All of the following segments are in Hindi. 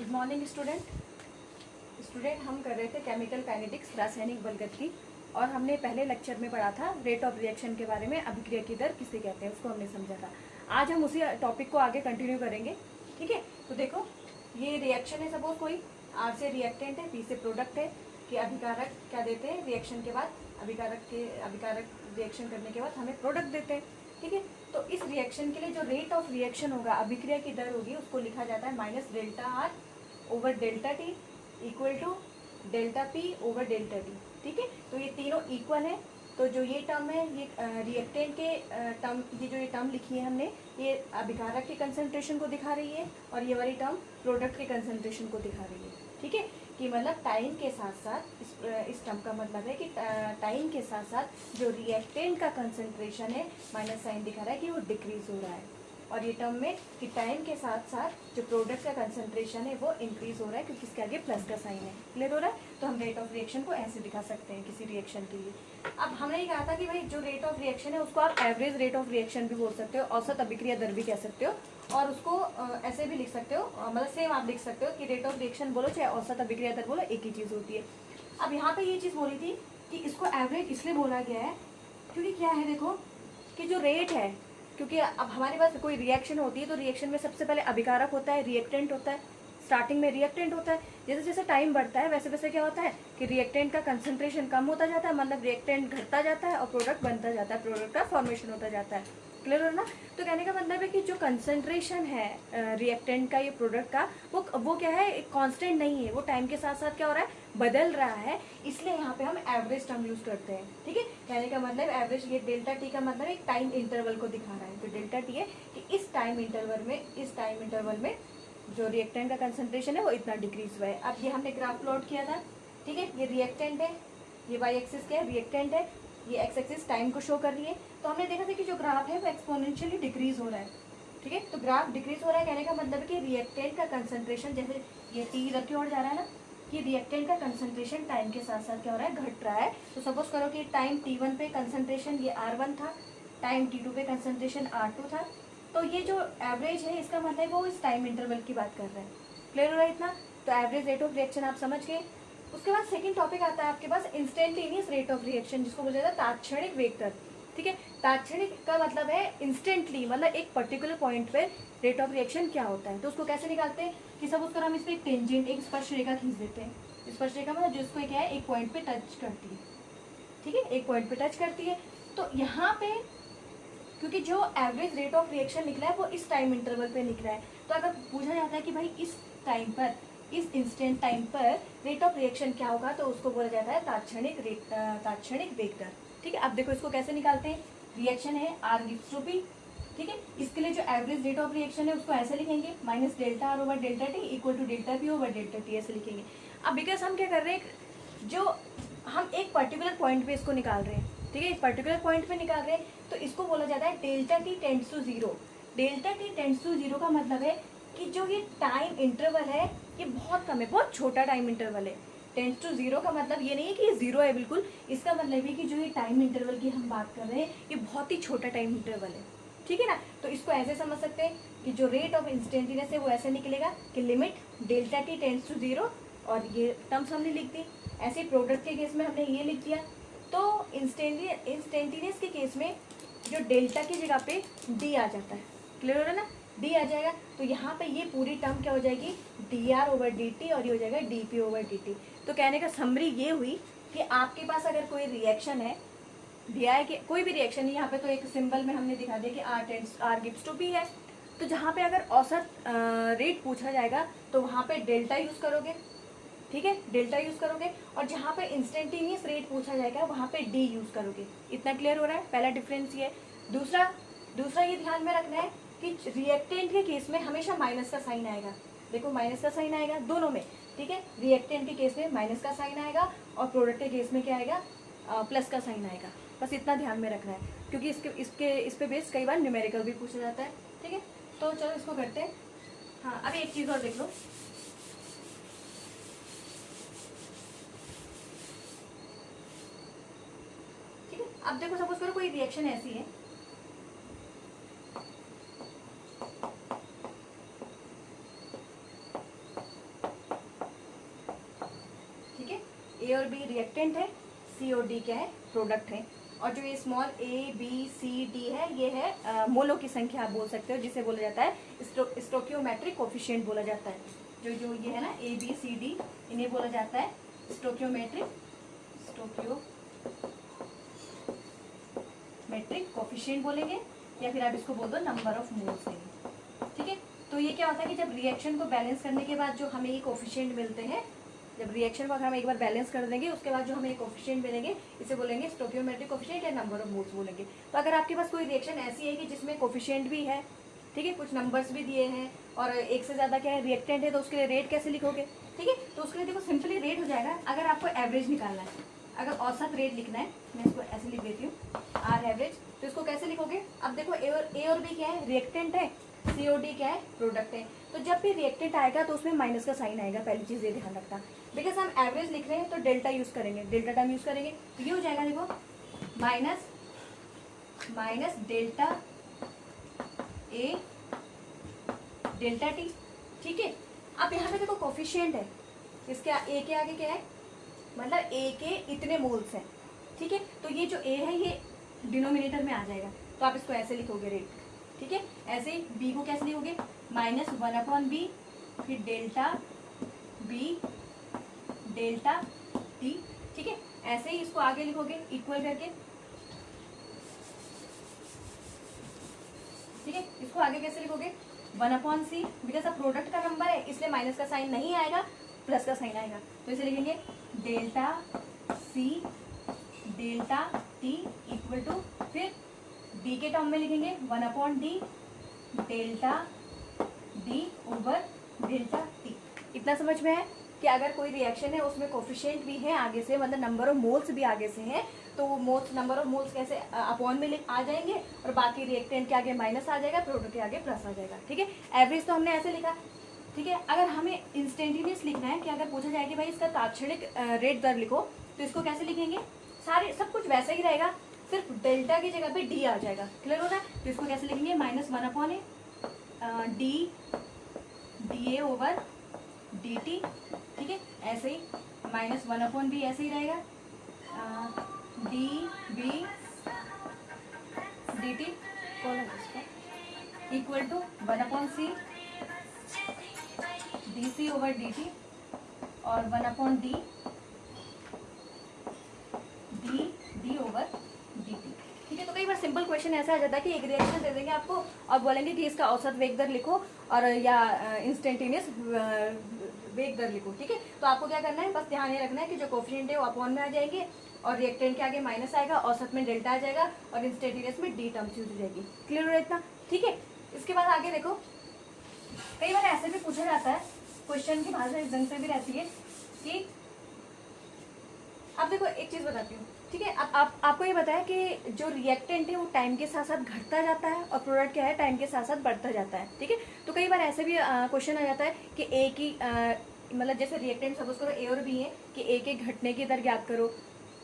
गुड मॉर्निंग स्टूडेंट हम कर रहे थे केमिकल काइनेटिक्स रासायनिक बलगति और हमने पहले लेक्चर में पढ़ा था रेट ऑफ रिएक्शन के बारे में। अभिक्रिया की दर किसे कहते हैं उसको हमने समझा था। आज हम उसी टॉपिक को आगे कंटिन्यू करेंगे। ठीक है, तो देखो ये रिएक्शन है। सपोज कोई आर से रिएक्टेंट है, बी से प्रोडक्ट है कि अभिकारक क्या देते हैं रिएक्शन के बाद, अभिकारक रिएक्शन करने के बाद हमें प्रोडक्ट देते हैं। ठीक है, तो इस रिएक्शन के लिए जो रेट ऑफ रिएक्शन होगा, अभिक्रिया की दर होगी, उसको लिखा जाता है minus delta R over delta T equal to delta P over delta T. ठीक है, तो ये तीनों इक्वल है। तो जो ये टर्म है ये रिएक्टेंट के टर्म, ये टर्म लिखी है हमने, ये अभिकारक के कंसंट्रेशन को दिखा रही है और ये वाली टर्म प्रोडक्ट के कंसंट्रेशन को दिखा रही है। ठीक है, कि मतलब टाइम के साथ साथ इस टर्म का मतलब है कि टाइम के साथ साथ जो रिएक्टेंट का कंसंट्रेशन है माइनस साइन दिखा रहा है कि वो डिक्रीज हो रहा है। और ये टर्म में कि टाइम के साथ साथ जो प्रोडक्ट का कंसंट्रेशन है वो इंक्रीज हो रहा है क्योंकि इसके आगे प्लस का साइन है। क्लियर हो रहा है? तो हम रेट ऑफ रिएक्शन को ऐसे दिखा सकते हैं किसी रिएक्शन के लिए। अब हमने ये कहा था कि भाई जो रेट ऑफ रिएक्शन है उसको आप एवरेज रेट ऑफ रिएक्शन भी बोल सकते हो, औसत अभिक्रिया दर भी कह सकते हो, और उसको ऐसे भी लिख सकते हो, मतलब सेम आप लिख सकते हो कि रेट ऑफ रिएक्शन बोलो चाहे औसत अभिक्रिया दर बोलो, एक ही चीज़ होती है। अब यहाँ पे ये चीज़ बोली थी कि इसको एवरेज इसलिए बोला गया है क्योंकि क्या है, देखो कि जो रेट है, क्योंकि अब हमारे पास कोई रिएक्शन होती है तो रिएक्शन में सबसे पहले अभिकारक होता है, रिएक्टेंट होता है, स्टार्टिंग में रिएक्टेंट होता है। जैसे जैसे टाइम बढ़ता है वैसे वैसे क्या होता है कि रिएक्टेंट का कंसंट्रेशन कम होता जाता है, मतलब रिएक्टेंट घटता जाता है और प्रोडक्ट बनता जाता है, प्रोडक्ट का फॉर्मेशन होता जाता है। क्लियर हो ना? तो कहने का मतलब है कि जो कंसंट्रेशन है रिएक्टेंट का, ये प्रोडक्ट का, वो क्या है, एक कांस्टेंट नहीं है, वो टाइम के साथ साथ क्या हो रहा है, बदल रहा है। इसलिए यहाँ पे हम एवरेज टर्म यूज करते हैं। ठीक है, कहने का मतलब एवरेज, ये डेल्टा टी का मतलब एक टाइम इंटरवल को दिखा रहा है। तो डेल्टा टी है कि इस टाइम इंटरवल में जो रिएक्टेंट का कंसंट्रेशन है वो इतना डिक्रीज हुआ है। अब ये हमने ग्राफ प्लॉट किया था। ठीक है, ये रिएक्टेंट है, ये वाई एक्सिस क्या है, रिएक्टेंट है, ये एक्स एक्सिस टाइम को शो कर रही है। तो हमने देखा था कि जो ग्राफ है वो एक्सपोनेंशियली डिक्रीज हो रहा है। ठीक है, तो ग्राफ डिक्रीज हो रहा है, कहने का मतलब है कि रिएक्टेंट का कंसंट्रेशन, जैसे ये टी इधर की ओर जा रहा है ना, कि रिएक्टेंट का कंसंट्रेशन टाइम के साथ साथ क्या हो रहा है, घट रहा है। तो सपोज करो कि टाइम t1 पे कंसंट्रेशन ये r1 था, टाइम t2 पे कंसंट्रेशन r2 था। तो ये जो एवरेज है इसका मतलब है वो इस टाइम इंटरवल की बात कर रहे हैं। क्लियर हो रहा है इतना? तो एवरेज रेट ऑफ रिएक्शन आप समझ गए। उसके बाद सेकंड टॉपिक आता है आपके पास इंस्टेंटेनियस रेट ऑफ रिएक्शन, जिसको बोला जाता है तात्क्षणिक वेग दर। ठीक है, तात्क्षणिक का मतलब है इंस्टेंटली, मतलब एक पर्टिकुलर पॉइंट पे रेट ऑफ रिएक्शन क्या होता है। तो उसको कैसे निकालते हैं कि सपोज कर हम इस पर एक टेंजेंट, एक स्पर्श रेखा खींच देते हैं। स्पर्श रेखा मतलब जिसको क्या है, एक पॉइंट पे टच करती है। ठीक है, एक पॉइंट पे टच करती है। तो यहाँ पे क्योंकि जो एवरेज रेट ऑफ रिएक्शन निकला है वो इस टाइम इंटरवल पे निकला है, तो अगर पूछा जाता है कि भाई इस टाइम पर, इस इंस्टेंट टाइम पर रेट ऑफ रिएक्शन क्या होगा, तो उसको बोला जाता है तात्क्षणिक वेग दर। ठीक है, अब देखो इसको कैसे निकालते हैं। रिएक्शन है आर गिव्स टू पी। ठीक है, इसके लिए जो एवरेज रेट ऑफ रिएक्शन है उसको ऐसे लिखेंगे, minus delta R over delta T equal to delta P over delta T, ऐसे लिखेंगे। अब बिकॉज हम क्या कर रहे हैं, जो हम एक पर्टिकुलर पॉइंट पे इसको निकाल रहे हैं। ठीक है, एक पर्टिकुलर पॉइंट पे निकाल रहे हैं, तो इसको बोला जाता है delta T tends to zero. Delta T tends to zero का मतलब है कि जो ये टाइम इंटरवल है ये बहुत कम है, बहुत छोटा टाइम इंटरवल है। टेंड्स टू जीरो का मतलब ये नहीं है कि ये जीरो है बिल्कुल, इसका मतलब है कि जो ये टाइम इंटरवल की हम बात कर रहे हैं ये बहुत ही छोटा टाइम इंटरवल है। ठीक है ना? तो इसको ऐसे समझ सकते हैं कि जो रेट ऑफ इंस्टेंटेनियस है वो ऐसे निकलेगा कि limit delta T tends to zero, और ये टर्म्स हमने लिख दी। ऐसे प्रोडक्ट के केस में हमने ये लिख दिया। तो इंस्टेंटेनियस के केस में जो डेल्टा की जगह पे डी आ जाता है। क्लियर हो रहा है ना? डी आ जाएगा, तो यहाँ पे ये पूरी टर्म क्या हो जाएगी, D R over D T, और ये हो जाएगा D P over D T. तो कहने का समरी ये हुई कि आपके पास अगर कोई रिएक्शन है, दिया है कि कोई भी रिएक्शन है, यहाँ पे तो एक सिंबल में हमने दिखा दिया कि आर गिव्स टू पी है, तो जहाँ पे अगर औसत रेट पूछा जाएगा तो वहाँ पे डेल्टा यूज करोगे। ठीक है, डेल्टा यूज करोगे, और जहाँ पे इंस्टेंटेनियस रेट पूछा जाएगा वहाँ पे डी यूज करोगे। इतना क्लियर हो रहा है? पहला डिफरेंस ये है। दूसरा ये ध्यान में रखना है कि रिएक्टेंट के केस में हमेशा माइनस का साइन आएगा। देखो माइनस का साइन आएगा दोनों में। ठीक है, रिएक्टेंट के केस में माइनस का साइन आएगा और प्रोडक्ट के केस में क्या आएगा, प्लस का साइन आएगा। बस इतना ध्यान में रखना है, क्योंकि इस पे बेस्ड कई बार न्यूमेरिकल भी पूछा जाता है। ठीक है, तो चलो इसको करते हैं। हाँ, अभी एक चीज़ और देख लो। ठीक है, अब देखो सपोज करो कोई रिएक्शन ऐसी है, ए और बी रिएक्टेंट है, सी और डी क्या है, प्रोडक्ट है। और जो ये small A B C D है, ये है मोलों की संख्या आप बोल सकते हो, जिसे बोला जाता है स्टोकियोमेट्रिक कोफिशिएंट बोला जाता है। जो जो ये है ना ए बी सी डी, इन्हें बोला जाता है स्टोकियोमेट्रिक कोफिशिएंट बोलेंगे, या फिर आप इसको बोल दो नंबर ऑफ मोल्स देंगे। ठीक है, तो ये क्या होता है कि जब रिएक्शन को बैलेंस करने के बाद जो हमें ये कोफिशिएंट मिलते हैं, जब रिएक्शन को हम एक बार बैलेंस कर देंगे, उसके बाद जो हमें कोफिशिएंट मिलेंगे, इसे बोलेंगे स्टोकियोमेट्रिक कोफिशिएंट या नंबर ऑफ मोल्स बोलेंगे। तो अगर आपके पास कोई रिएक्शन ऐसी है कि जिसमें कोफिशिएंट भी है, ठीक है, कुछ नंबर्स भी दिए हैं और एक से ज़्यादा क्या है रिएक्टेंट है, तो उसके लिए रेट कैसे लिखोगे? ठीक है, तो उसके लिए देखो सिंपली रेट हो जाएगा। अगर आपको एवरेज निकालना है, अगर औसत रेट लिखना है, मैं इसको ऐसे लिख देती हूँ आर एवरेज, तो इसको कैसे लिखोगे? अब देखो ए और बी क्या है, रिएक्टेंट है, सी और डी क्या है, प्रोडक्ट है। तो जब भी रिएक्टेंट आएगा तो उसमें माइनस का साइन आएगा, पहली चीज़ ये ध्यान रखना। बिकॉज हम एवरेज लिख रहे हैं तो डेल्टा यूज़ करेंगे, डेल्टा टर्म यूज़ करेंगे, तो ये हो जाएगा देखो minus delta A delta T. ठीक है, अब यहाँ पे देखो कोफिशिएंट है, इसके ए के आगे क्या है, मतलब ए के इतने मोल्स हैं। ठीक है, तो ये जो ए है ये डिनोमिनेटर में आ जाएगा, तो आप इसको ऐसे लिखोगे रेट। ठीक है, ऐसे ही बी को कैसे लिखोगे, -1/b, फिर डेल्टा बी डेल्टा टी। ठीक है, ऐसे ही इसको आगे लिखोगे इक्वल करके। ठीक है, इसको आगे कैसे लिखोगे, 1/c, बिकॉज अब प्रोडक्ट का नंबर है इसलिए माइनस का साइन नहीं आएगा, प्लस का साइन आएगा, तो इसे लिखेंगे delta C delta T equal to, फिर डी के टर्म में लिखेंगे 1/d delta D over delta T. इतना समझ में है कि अगर कोई रिएक्शन है उसमें कोफिशिएंट भी है आगे से, मतलब नंबर ऑफ मोल्स भी आगे से हैं, तो मोल्स नंबर ऑफ मोल्स कैसे अपॉन में आ जाएंगे और बाकी रिएक्टेंट के आगे माइनस आ जाएगा, प्रोडक्ट के आगे प्लस आ जाएगा। ठीक है, एवरेज तो हमने ऐसे लिखा। ठीक है, अगर हमें इंस्टेंटेनियस लिखना है कि अगर पूछा जाए कि भाई इसका तात्क्षणिक रेट दर लिखो, तो इसको कैसे लिखेंगे, सारे सब कुछ वैसा ही रहेगा, सिर्फ डेल्टा की जगह पे डी आ जाएगा। क्लियर हो रहा है? तो इसको कैसे लिखेंगे, -1/a D A over D T. ठीक है, ऐसे ही -1/b ऐसे ही रहेगा, D B D T equal to 1/c D C over D T और 1/d D over D T. ठीक है, तो कई बार सिंपल क्वेश्चन ऐसा आ जाता है कि एक रिएक्शन दे देंगे आपको और बोलेंगे कि इसका औसत वेग दर लिखो और या इंस्टेंटेनियस वेग दर लिखो। ठीक है, तो आपको क्या करना है, बस ध्यान ये रखना है कि जो कोफिशिएंट है वो अपॉन में आ जाएंगे और रिएक्टेंट के आगे माइनस आएगा, औसत में डेल्टा आ जाएगा और इंस्टेंटेनियस में डी टर्म्स यूज हो जाएगी। क्लियर हो रहा है इतना? ठीक है, इसके बाद आगे देखो, कई बार ऐसे भी पूछा जाता है, क्वेश्चन की भाषा इस ढंग से भी रहती है कि अब देखो एक चीज़ बताती हूँ। ठीक है, अब आपको ये बताया कि जो रिएक्टेंट है वो टाइम के साथ साथ घटता जाता है और प्रोडक्ट क्या है टाइम के साथ साथ बढ़ता जाता है। ठीक है, तो कई बार ऐसे भी क्वेश्चन आ जाता है कि ए की मतलब जैसे रिएक्टेंट सपोज करो ए और बी है कि ए के घटने की दर ज्ञात करो,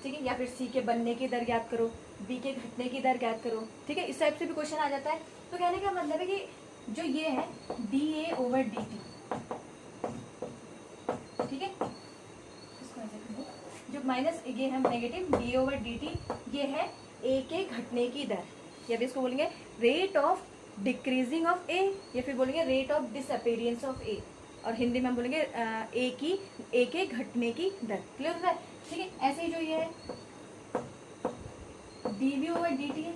ठीक है, या फिर सी के बनने की दर ज्ञात करो, बी के घटने की दर ज्ञात करो। ठीक है, इस टाइप से भी क्वेश्चन आ जाता है। तो कहने का मतलब है कि जो ये है D A over D T, ठीक है, जो माइनस ये है negative D over D T, ये है ए के घटने की दर, या फिर इसको बोलेंगे रेट ऑफ डिक्रीजिंग ऑफ ए, या फिर बोलेंगे रेट ऑफ डिसअपीयरेंस ऑफ ए, और हिंदी में हम बोलेंगे ए के घटने की दर। क्लियर है? ठीक है, ऐसे ही जो ये है D V over D T है,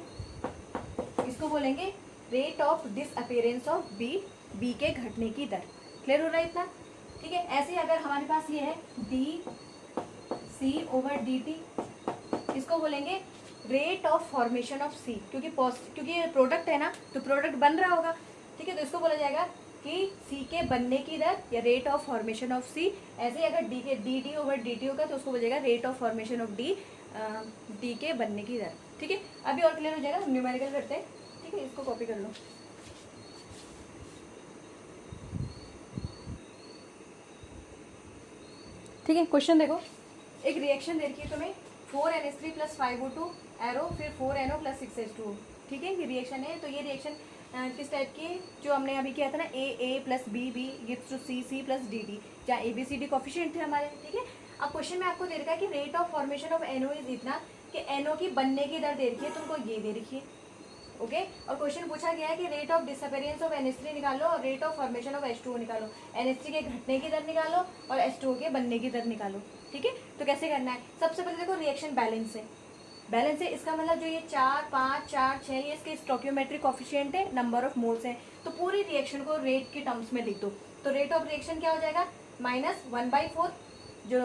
इसको बोलेंगे rate of disappearance of B के घटने की दर। क्लियर हो रहा है इतना? ठीक है, ऐसे ही अगर हमारे पास ये है D C over D T, इसको बोलेंगे rate of formation of C, क्योंकि ये प्रोडक्ट है ना, तो प्रोडक्ट बन रहा होगा। ठीक है, तो इसको बोला जाएगा कि सी के बनने की दर या रेट ऑफ फॉर्मेशन ऑफ सी। ऐसे ही अगर डी के D T over D T होगा तो उसको बोलेगा rate of formation of D के बनने की दर। ठीक है, अभी और क्लियर हो जाएगा, न्यूमेरिकल करते हैं। ठीक है, इसको कॉपी कर लो। ठीक है, क्वेश्चन देखो, एक रिएक्शन दे रखी है तुम्हें 4NH3 + 5O2 एरो, फिर 4NO + 6H2O। ठीक है, ये रिएक्शन है। तो ये रिएक्शन किस टाइप की, जो हमने अभी किया था ना, A + B gives to C + D, जहाँ ABCD कोफिशिएंट थे हमारे। ठीक है, अब क्वेश्चन में आपको दे रखा है कि rate of formation of NO is इतना, कि NO की बनने की दर दे रखी है, तुमको ये दे रखी है, ओके। और क्वेश्चन पूछा गया है कि rate of disappearance of NH3 निकालो और rate of formation of H2O निकालो, NH3 के घटने की दर निकालो और H2O के बनने की दर निकालो, ठीक है। तो कैसे करना है, सबसे पहले देखो रिएक्शन बैलेंस है, बैलेंस है इसका मतलब जो ये 4, 5, 4, 6 ये इसके स्टोकियोमेट्रिक कोफिशिएंट है, नंबर ऑफ मोल्स है, तो पूरी रिएक्शन को रेट के टर्म्स में लिख दो। तो रेट ऑफ रिएक्शन क्या हो जाएगा, -1/4, जो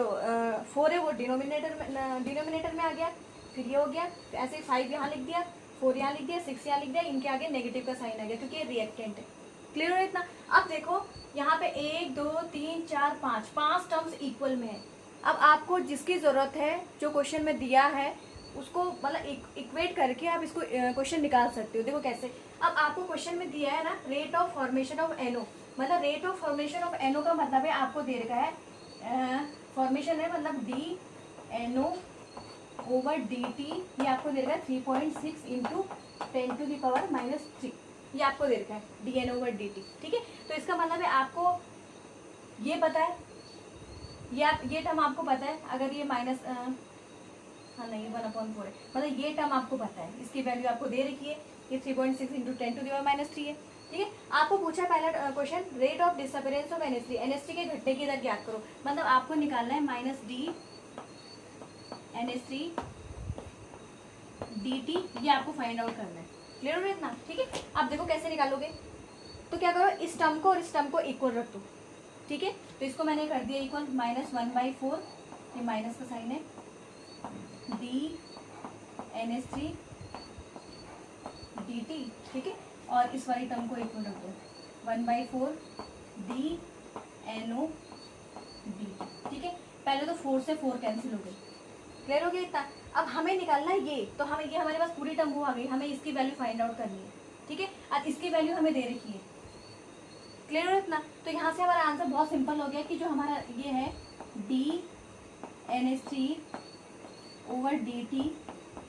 4 है वो डिनोमिनेटर में आ गया, फिर ये हो गया, तो ऐसे 5 यहाँ लिख दिया, 4 यहाँ लिख दिया, 6 यहाँ लिख दिया, इनके आगे नेगेटिव का साइन आ गया क्योंकि ये रिएक्टेंट है। क्लियर है इतना। अब देखो यहाँ पे 1, 2, 3, 4, 5 टर्म्स इक्वल में है। अब आपको जिसकी ज़रूरत है, जो क्वेश्चन में दिया है उसको मतलब इक्वेट करके आप इसको क्वेश्चन निकाल सकते हो। देखो कैसे, अब आपको क्वेश्चन में दिया है ना rate of formation of NO, मतलब rate of formation of NO का मतलब है आपको दे रखा है फॉर्मेशन है मतलब DNO/dt, ये आपको दे रखा है 3.6 × 10⁻³ ये आपको दे रखा है DNO/dt, ठीक है। तो इसका मतलब है आपको ये पता है, ये टर्म आपको पता है, अगर ये माइनस हाँ नहीं 1/4 है, मतलब ये टर्म आपको पता है, इसकी वैल्यू आपको दे रखी है, ये 3.6 × 10⁻³ है, ठीक है। आपको पूछा पहला question rate of disappearance of NH3 के घटने की दर ज्ञात करो, मतलब आपको निकालना है -d NH3 dt, ये आपको फाइंड आउट करना है। क्लियर हो गया इतना, ठीक है। अब देखो कैसे निकालोगे, तो क्या करो, इस टर्म को और इस टर्म को इक्वल रख दो, ठीक है। तो इसको मैंने कर दिया इक्वल, -1/4, ये माइनस का साइन है, d NH3 dt, ठीक है, और इस वाली टर्म को इक्वल रख दो 1/4 d NO dt, ठीक है। पहले तो 4 से 4 कैंसिल हो गई। क्लियर हो गया इतना। अब हमें निकालना है ये, तो हमें ये हमारे पास पूरी टर्म वो आ गई, हमें इसकी वैल्यू फाइंड आउट करनी है, ठीक है। अब इसकी वैल्यू हमें दे रखी है। क्लियर हो इतना। तो यहाँ से हमारा आंसर बहुत सिंपल हो गया कि जो हमारा ये है d NH3/dt,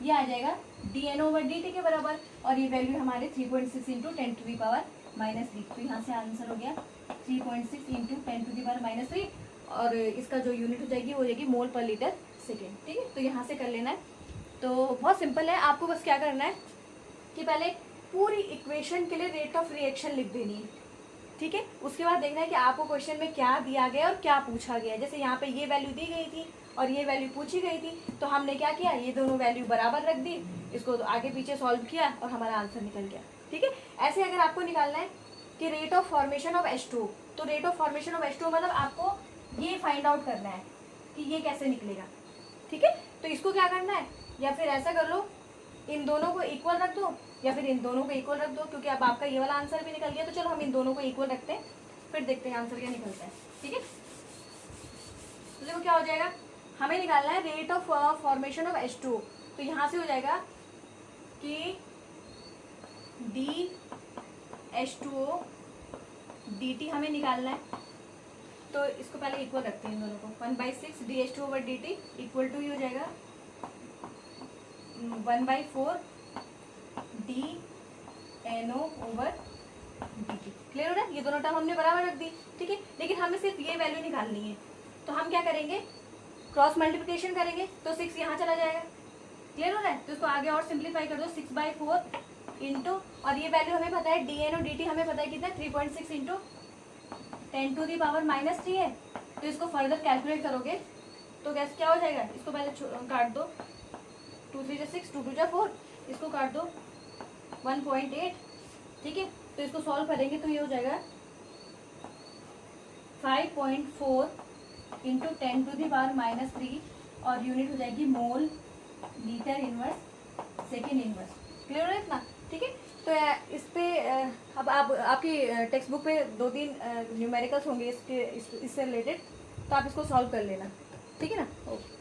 ये आ जाएगा DNO/dt के बराबर, और ये वैल्यू हमारे 3.6 × 10⁻³ तो यहाँ से आंसर हो गया 3.6 × 10⁻³ और इसका जो यूनिट हो जाएगी वो हो जाएगी मोल पर लीटर सेकेंड, ठीक है। तो यहाँ से कर लेना है। तो बहुत सिंपल है, आपको बस क्या करना है कि पहले पूरी इक्वेशन के लिए रेट ऑफ रिएक्शन लिख देनी है, ठीक है। उसके बाद देखना है कि आपको क्वेश्चन में क्या दिया गया और क्या पूछा गया। जैसे यहाँ पे ये वैल्यू दी गई थी और ये वैल्यू पूछी गई थी, तो हमने क्या किया, ये दोनों वैल्यू बराबर रख दी, इसको आगे पीछे सॉल्व किया और हमारा आंसर निकल गया, ठीक है। ऐसे अगर आपको निकालना है कि rate of formation of H2, तो rate of formation of H2 मतलब आपको ये फाइंड आउट करना है कि ये कैसे निकलेगा, ठीक है। तो इसको क्या करना है, या फिर ऐसा कर लो, इन दोनों को इक्वल रख दो या फिर इन दोनों को इक्वल रख दो, क्योंकि अब आपका ये वाला आंसर भी निकल गया। तो चलो हम इन दोनों को इक्वल रखते हैं, फिर देखते हैं आंसर क्या निकलता है, ठीक है। तो देखो क्या हो जाएगा, हमें निकालना है rate of formation of H2, तो यहाँ से हो जाएगा कि d H2O dt हमें निकालना है। तो इसको पहले इक्वल रखते हैं इन दोनों को, 1/6 d H2/dt इक्वल टू ये हो जाएगा 1/4 d NO/dt। क्लियर हो रहा है, ये दोनों टर्म हमने बराबर रख दी, ठीक है। लेकिन हमें सिर्फ ये वैल्यू निकालनी है, तो हम क्या करेंगे, क्रॉस मल्टीप्लिकेशन करेंगे, तो 6 यहाँ चला जाएगा। क्लियर हो रहा है, तो इसको आगे और सिंप्लीफाई कर दो, 6/4 इंटू, और ये वैल्यू हमें पता है DNO/dt हमें पता है कितना, 3.6 × 10⁻³ है। तो इसको फर्दर कैलकुलेट करोगे तो कैसे क्या हो जाएगा, इसको पहले काट दो, 2 3 6, 2 2 4, इसको काट दो 1.8, ठीक है। तो इसको सॉल्व करेंगे तो ये हो जाएगा 5.4 × 10⁻³ और यूनिट हो जाएगी mole litre inverse second inverse. Clear है इतना, ठीक है। तो इस पे अब आप आपकी टेक्स्ट बुक पे 2-3 न्यूमेरिकल्स होंगे इससे रिलेटेड, तो आप इसको सॉल्व कर लेना, ठीक है ना। ओके।